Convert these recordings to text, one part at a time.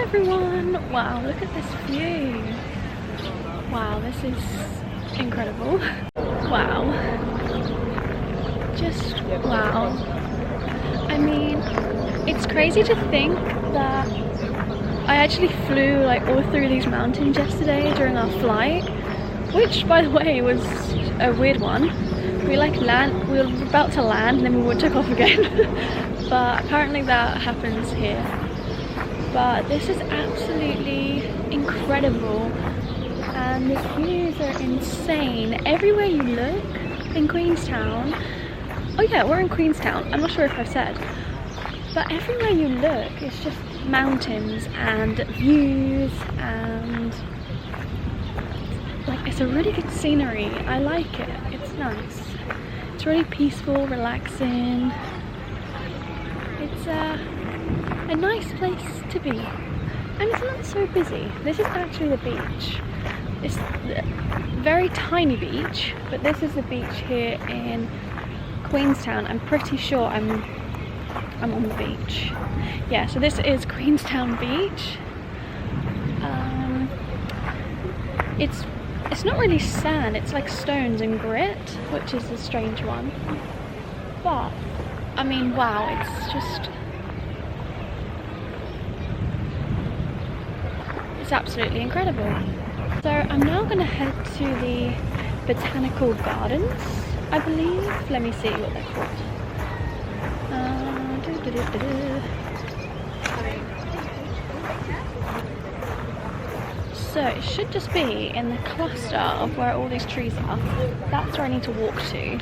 everyone! Wow, look at this view. Wow, this is incredible. Wow. Just wow. I mean, it's crazy to think that I actually flew like all through these mountains yesterday during our flight, which by the way was a weird one. We were about to land and then we took off again. But apparently that happens here. But this is absolutely incredible and the views are insane. Everywhere you look in Queenstown, oh yeah, we're in Queenstown, I'm not sure if I've said, but everywhere you look it's just mountains and views, and like it's a really good scenery. I like it, it's nice. It's really peaceful, relaxing. It's a nice place to be, and it's not so busy. This is actually the beach. It's a very tiny beach, but this is the beach here in Queenstown. I'm pretty sure I'm on the beach. Yeah, so this is Queenstown Beach. It's not really sand, it's like stones and grit, which is a strange one. But I mean, wow, it's absolutely incredible. So I'm now going to head to the botanical gardens, I believe. Let me see what they're called. So it should just be in the cluster of where all these trees are. That's where I need to walk to.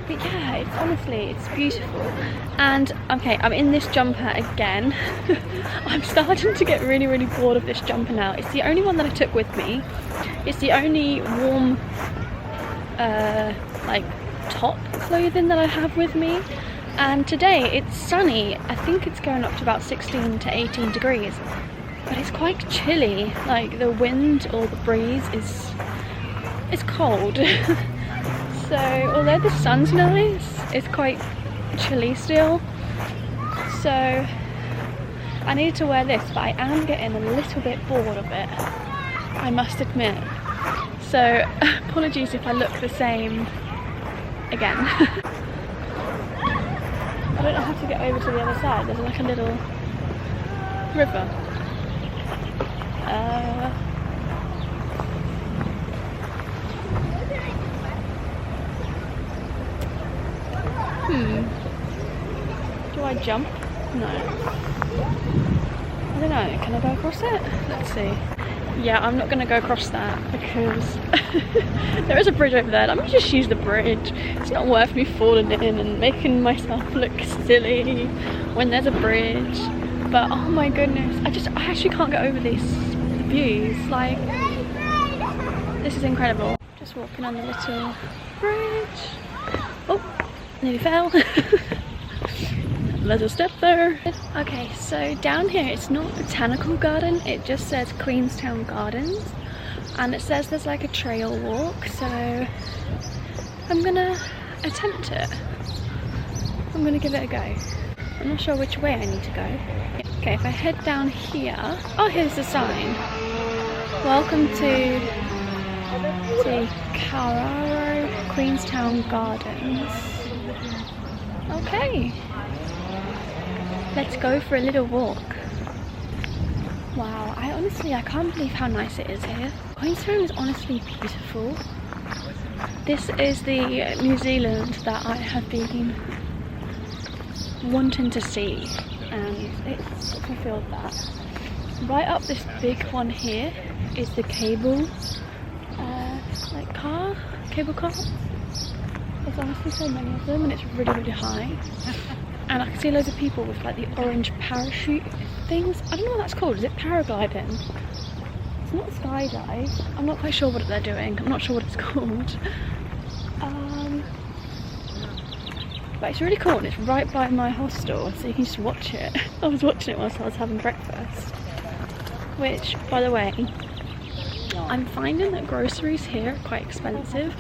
But yeah, it's beautiful. And okay, I'm in this jumper again. I'm starting to get really, really bored of this jumper now. It's the only one that I took with me. It's the only warm, like top clothing that I have with me. And today it's sunny. I think it's going up to about 16 to 18 degrees. But it's quite chilly. Like the wind or the breeze it's cold. So although the sun's nice, it's quite chilly still. So I need to wear this, but I am getting a little bit bored of it, I must admit. So apologies if I look the same again. I don't know how to get over to the other side. There's like a little river. Do I jump? No. I don't know. Can I go across it? Let's see. Yeah, I'm not going to go across that because there is a bridge over there. Let me just use the bridge. It's not worth me falling in and making myself look silly when there's a bridge. But oh my goodness, I actually can't get over these views. Like, this is incredible. Just walking on the little bridge. Oh, nearly fell. Little step there. Okay, so down here it's not Botanical Garden, it just says Queenstown Gardens, and it says there's like a trail walk, so I'm gonna attempt it. I'm gonna give it a go. I'm not sure which way I need to go. Okay, if I head down here, oh, here's the sign. Welcome to Carraro Queenstown Gardens. Okay. Let's go for a little walk. Wow, I can't believe how nice it is here. Queenstown is honestly beautiful. This is the New Zealand that I have been wanting to see, and it's fulfilled that. Right up this big one here is the cable car. There's honestly so many of them and it's really, really high. And I can see loads of people with like the orange parachute things. I don't know what that's called. Is it paragliding? It's not skydive. I'm not quite sure what they're doing. I'm not sure what it's called. But it's really cool and it's right by my hostel, so you can just watch it. I was watching it whilst I was having breakfast. Which, by the way, I'm finding that groceries here are quite expensive.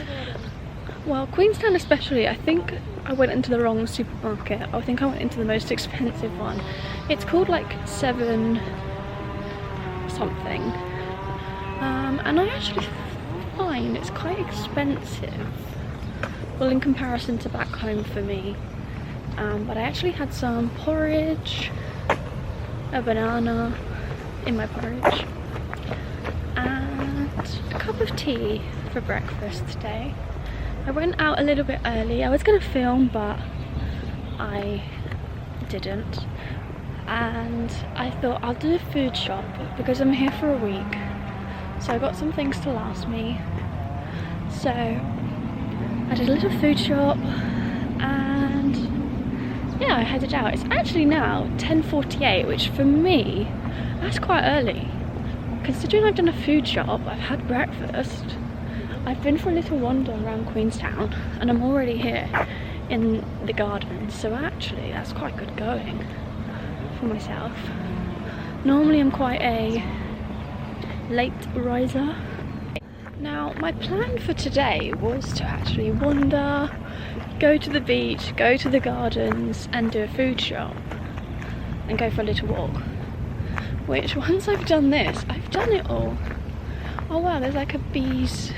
Well, Queenstown especially, I think I went into the wrong supermarket. I think I went into the most expensive one. It's called like 7 something. And I actually find it's quite expensive. Well, in comparison to back home for me. But I actually had some porridge, a banana in my porridge, and a cup of tea for breakfast today. I went out a little bit early. I was going to film, but I didn't. And I thought I'll do a food shop because I'm here for a week. So I got some things to last me. So I did a little food shop and yeah, I headed out. It's actually now 10:48, which for me, that's quite early. Considering I've done a food shop, I've had breakfast, I've been for a little wander around Queenstown, and I'm already here in the gardens, so actually that's quite good going for myself. Normally I'm quite a late riser. Now my plan for today was to actually wander, go to the beach, go to the gardens and do a food shop and go for a little walk. Which once I've done this, I've done it all. Oh wow, there's like a bees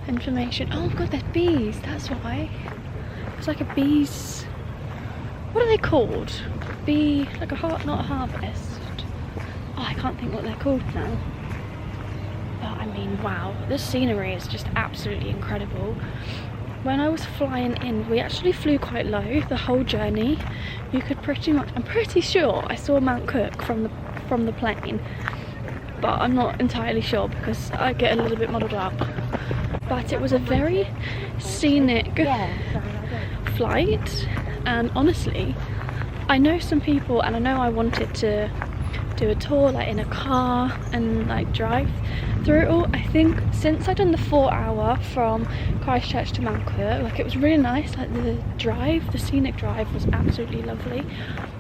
information. Oh my god, there's bees, that's why. It's like a bees, what are they called? Bee, like a heart, not a harvest. Oh, I can't think what they're called now. But I mean, wow, this scenery is just absolutely incredible. When I was flying in, we actually flew quite low the whole journey. You could pretty much, I'm pretty sure I saw Mount Cook from the plane, but I'm not entirely sure because I get a little bit muddled up. But it was a very scenic flight, and honestly, I know some people, and I know I wanted to do a tour like in a car and like drive through it all. I think since I've done the 4-hour from Christchurch to Mount Cook, like it was really nice, like the scenic drive was absolutely lovely,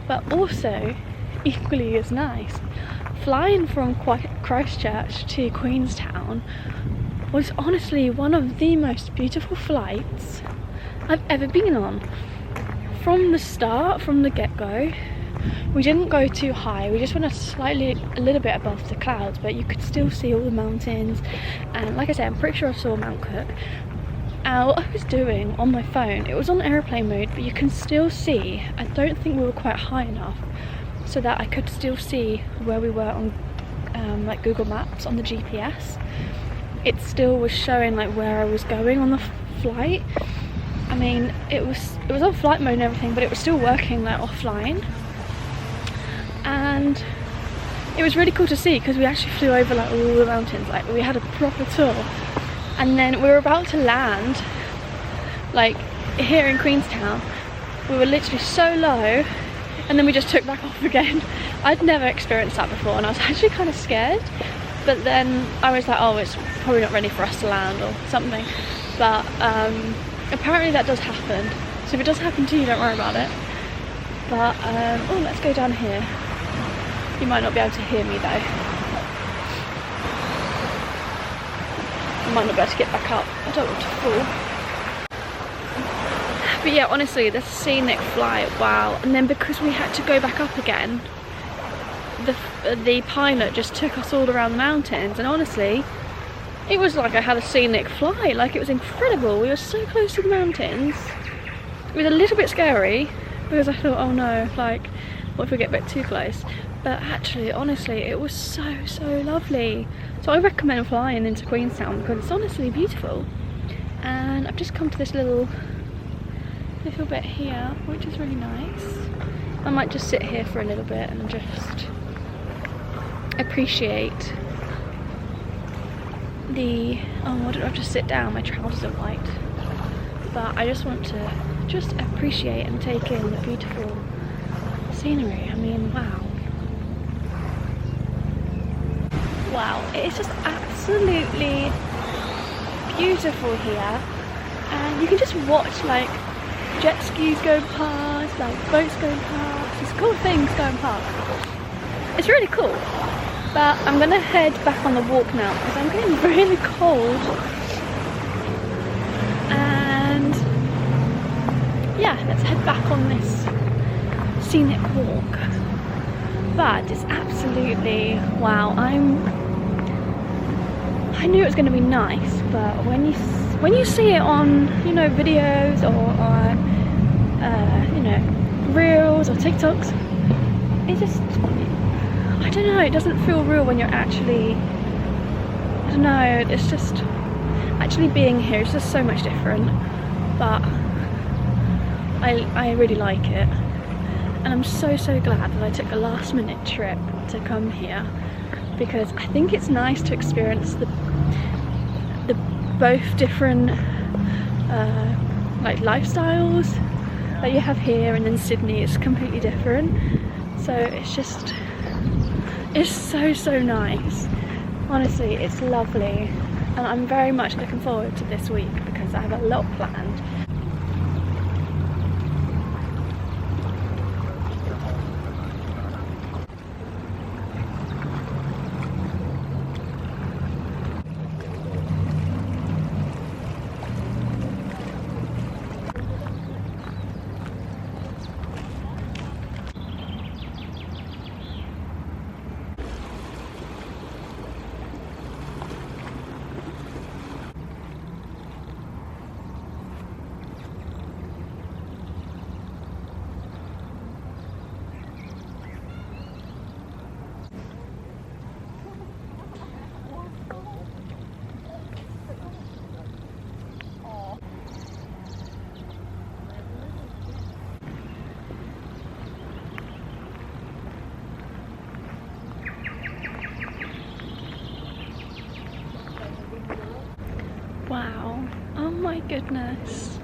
but also equally as nice, flying from Christchurch to Queenstown was honestly one of the most beautiful flights I've ever been on. From the start, from the get-go, we didn't go too high, we just went a little bit above the clouds, but you could still see all the mountains, and like I said, I'm pretty sure I saw Mount Cook. And what I was doing on my phone, it was on airplane mode, but you can still see, I don't think we were quite high enough so that I could still see where we were on like Google Maps on the GPS. It still was showing like where I was going on the flight. I mean, it was on flight mode and everything, but it was still working like offline. And it was really cool to see because we actually flew over like all the mountains, like we had a proper tour. And then we were about to land like here in Queenstown. We were literally so low and then we just took back off again. I'd never experienced that before and I was actually kind of scared, but then I was like, oh, it's probably not ready for us to land or something. But apparently that does happen, so if it does happen to you, don't worry about it. But oh, let's go down here. You might not be able to hear me though. I might not be able to get back up. I don't want to fall. But yeah, honestly, the scenic flight, wow. And then because we had to go back up again, the pilot just took us all around the mountains, and honestly, it was like I had a scenic flight. Like, it was incredible. We were so close to the mountains. It was a little bit scary because I thought, oh no, like, what if we get a bit too close? But actually, honestly, it was so lovely. So I recommend flying into Queenstown because it's honestly beautiful. And I've just come to this little bit here, which is really nice. I might just sit here for a little bit and just appreciate the, oh, why did I just sit down? My trousers are white. But I just want to just appreciate and take in the beautiful scenery. I mean, wow. Wow, it's just absolutely beautiful here. And you can just watch like jet skis going past, like boats going past, just cool things going past. It's really cool. But I'm gonna head back on the walk now because I'm getting really cold. yeah, let's head back on this scenic walk. But it's absolutely wow. I knew it was going to be nice, but when you see it on, you know, videos or you know, reels or TikToks, it just, I don't know, it doesn't feel real when you're actually, I don't know, it's just actually being here is just so much different. But I really like it, and I'm so glad that I took a last minute trip to come here, because I think it's nice to experience the both different like lifestyles that you have here, and then Sydney is completely different. So it's just, it's so nice. Honestly, it's lovely, and I'm very much looking forward to this week because I have a lot planned. Wow, oh my goodness,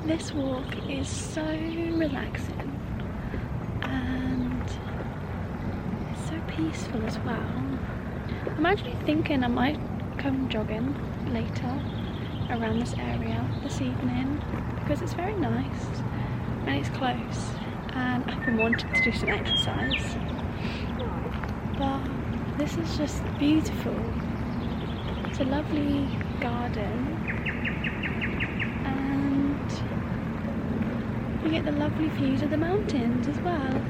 this walk is so relaxing and so peaceful as well. I'm actually thinking I might come jogging later around this area this evening because it's very nice and it's close, and I've been wanting to do some exercise. But this is just beautiful. It's a lovely garden, and you get the lovely views of the mountains as well.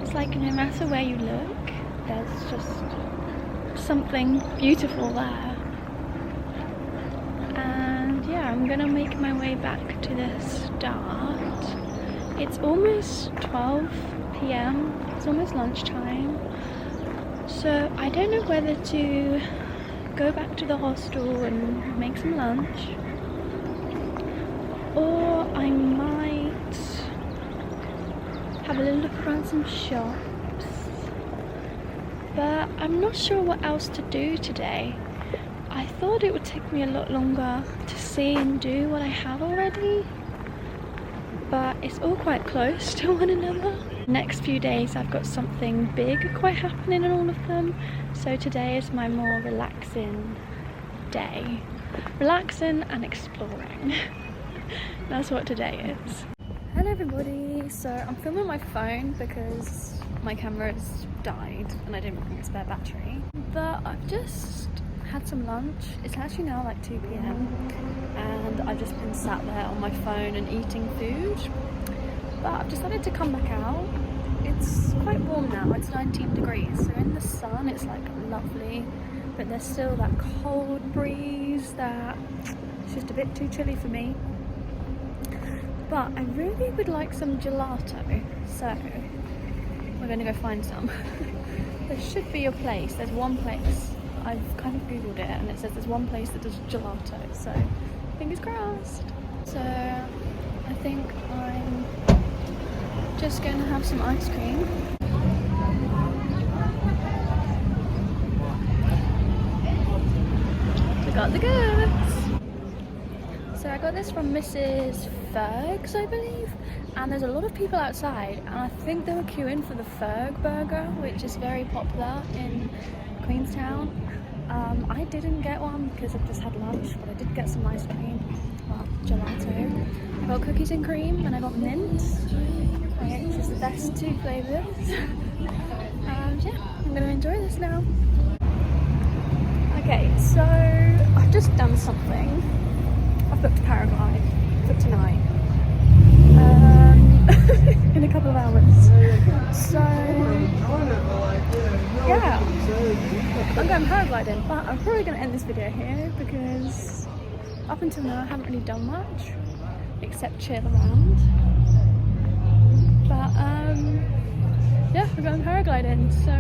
It's like no matter where you look, there's just something beautiful there. And yeah, I'm gonna make my way back to the start. It's almost 12 p.m, it's almost lunchtime, so I don't know whether to go back to the hostel and make some lunch, or I might have a little look around some shops, but I'm not sure what else to do today. I thought it would take me a lot longer to see and do what I have already, but it's all quite close to one another. Next few days I've got something big quite happening in all of them, so today is my more relaxing day. Relaxing and exploring. That's what today is. Hello everybody, so I'm filming my phone because my camera has died and I didn't bring a spare battery. But I've just had some lunch. It's actually now like 2 p.m. and I've just been sat there on my phone and eating food. But I've decided to come back out. It's quite warm now, it's 19 degrees, so in the sun it's like lovely, but there's still that cold breeze that it's just a bit too chilly for me. But I really would like some gelato, so we're going to go find some. There should be a place, there's one place, I've kind of googled it and it says there's one place that does gelato, so fingers crossed. So I think I'm just going to have some ice cream. We got the goods! So I got this from Mrs. Ferg's, I believe, and there's a lot of people outside, and I think they were queuing for the Ferg burger, which is very popular in Queenstown. I didn't get one because I've just had lunch, but I did get some ice cream, well, gelato. I got cookies and cream, and I got mint, which is the best two flavours. And yeah, I'm going to enjoy this now. Okay, so I've just done something. I've booked a paraglide for tonight. in a couple of hours. So yeah, I'm going paragliding, but I'm probably going to end this video here because up until now I haven't really done much except chill around. But yeah, we're going paragliding, so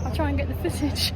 I'll try and get the footage.